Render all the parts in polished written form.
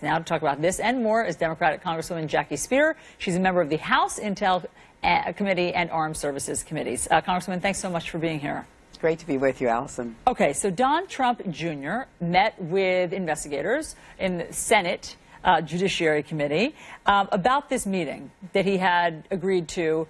Now to talk about this and more is Democratic Congresswoman Jackie Speier. She's a member of the House Intel Committee and Armed Services Committees. Congresswoman, thanks so much for being here. Great to be with you, Alisyn. Okay, so Don Trump Jr. met with investigators in the Senate Judiciary Committee about this meeting that he had agreed to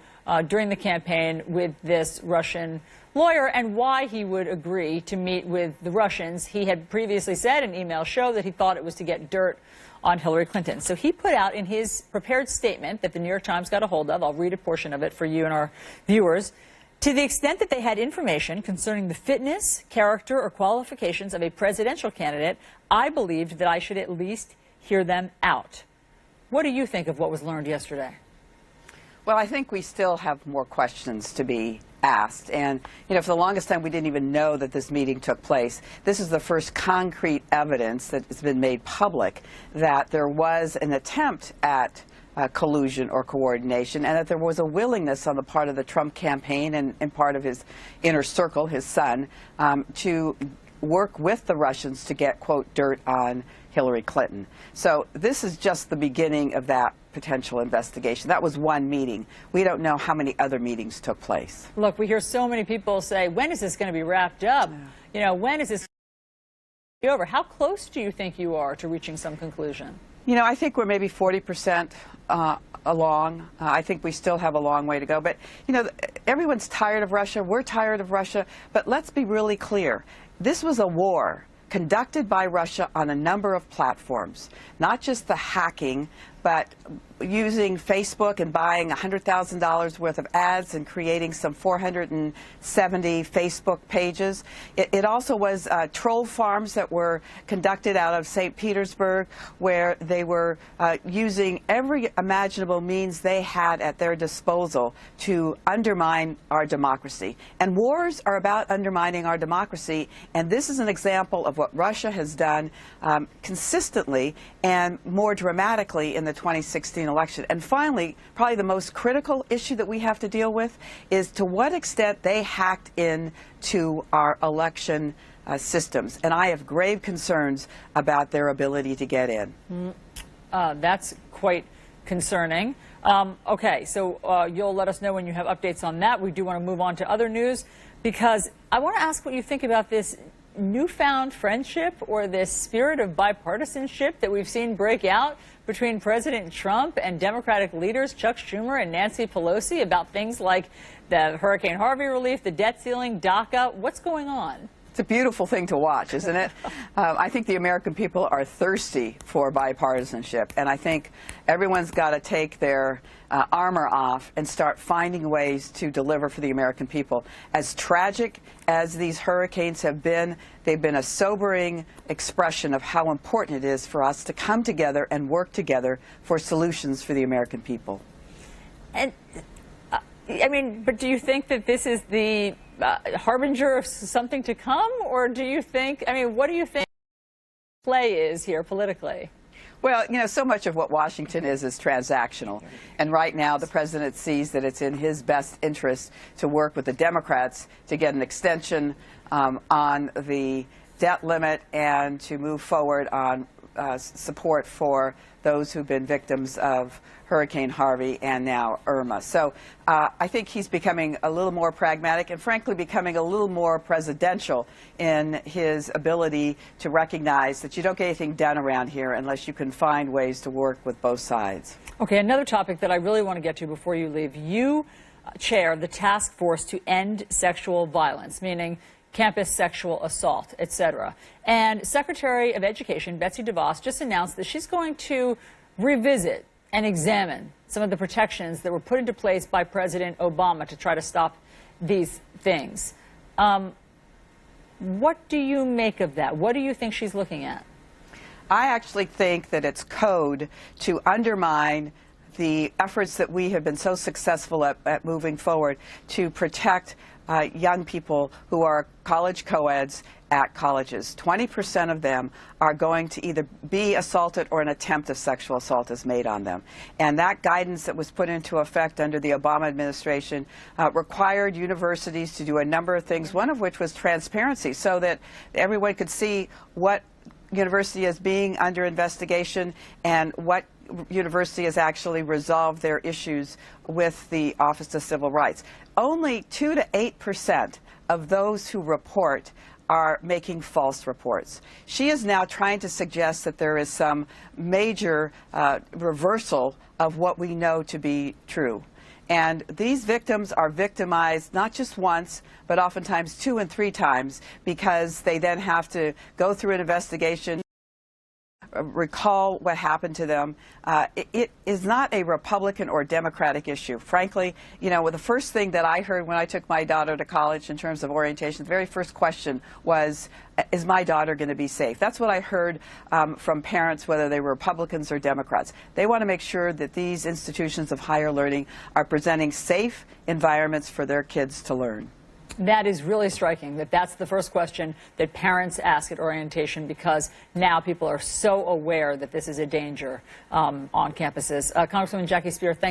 during the campaign with this Russian lawyer and why he would agree to meet with the Russians. He had previously said in email show that he thought it was to get dirt on Hillary Clinton. So he put out in his prepared statement that the New York Times got a hold of, I'll read a portion of it for you and our viewers, to the extent that they had information concerning the fitness, character, or qualifications of a presidential candidate, I believed that I should at least hear them out. What do you think of what was learned yesterday? Well, I think we still have more questions to be asked. And, you know, for the longest time, we didn't even know that this meeting took place. This is the first concrete evidence that has been made public that there was an attempt at collusion or coordination, and that there was a willingness on the part of the Trump campaign and part of his inner circle, his son, to work with the Russians to get, quote, dirt on Hillary Clinton. So this is just the beginning of that potential investigation. That was one meeting. We don't know how many other meetings took place. Look, we hear so many people say, when is this going to be wrapped up? You know, when is this going to be over? How close do you think you are to reaching some conclusion? You know, I think we're maybe 40% along. I think we still have a long way to go. But, you know, everyone's tired of Russia. We're tired of Russia. But let's be really clear. This was a war conducted by Russia on a number of platforms, not just the hacking, but using Facebook and buying $100,000 worth of ads and creating some 470 Facebook pages. It also was troll farms that were conducted out of St. Petersburg, where they were using every imaginable means they had at their disposal to undermine our democracy. And wars are about undermining our democracy, and this is an example of what Russia has done consistently and more dramatically in the 2016 election. And finally, probably the most critical issue that we have to deal with is to what extent they hacked into our election systems. And I have grave concerns about their ability to get in. That's quite concerning. Okay, so you'll let us know when you have updates on that. We do want to move on to other news, because I want to ask what you think about this newfound friendship or this spirit of bipartisanship that we've seen break out between President Trump and Democratic leaders Chuck Schumer and Nancy Pelosi about things like the Hurricane Harvey relief, the debt ceiling, DACA. What's going on? It's a beautiful thing to watch, isn't it? I think the American people are thirsty for bipartisanship, and I think everyone's got to take their armor off and start finding ways to deliver for the American people. As tragic as these hurricanes have been, they've been a sobering expression of how important it is for us to come together and work together for solutions for the American people. And, I mean, but do you think that this is the harbinger of something to come, or do you think, I mean, what do you think the play is here politically? Well, you know, so much of what Washington is transactional. And right now, the president sees that it's in his best interest to work with the Democrats to get an extension on the debt limit and to move forward on support for those who've been victims of Hurricane Harvey and now Irma. So I think he's becoming a little more pragmatic and, frankly, becoming a little more presidential in his ability to recognize that you don't get anything done around here unless you can find ways to work with both sides. Okay, another topic that I really want to get to before you leave. You chair the task force to end sexual violence, meaning campus sexual assault, etc. And Secretary of Education Betsy DeVos just announced that she's going to revisit and examine some of the protections that were put into place by President Obama to try to stop these things. What do you make of that? What do you think she's looking at? I actually think that it's code to undermine the efforts that we have been so successful at moving forward to protect young people who are college co-eds at colleges. 20% of them are going to either be assaulted or an attempt of sexual assault is made on them. And that guidance that was put into effect under the Obama administration required universities to do a number of things, one of which was transparency, so that everyone could see what university is being under investigation and what university has actually resolved their issues with the Office of Civil Rights. Only 2 to 8% of those who report are making false reports. She is now trying to suggest that there is some major reversal of what we know to be true. And these victims are victimized not just once, but oftentimes 2 and 3 times, because they then have to go through an investigation, recall what happened to them. It is not a Republican or Democratic issue. Frankly, you know, the first thing that I heard when I took my daughter to college in terms of orientation, the very first question was, is my daughter going to be safe? That's what I heard from parents, whether they were Republicans or Democrats. They want to make sure that these institutions of higher learning are presenting safe environments for their kids to learn. That is really striking, that that's the first question that parents ask at orientation, because now people are so aware that this is a danger on campuses. Congresswoman Jackie Speier, thank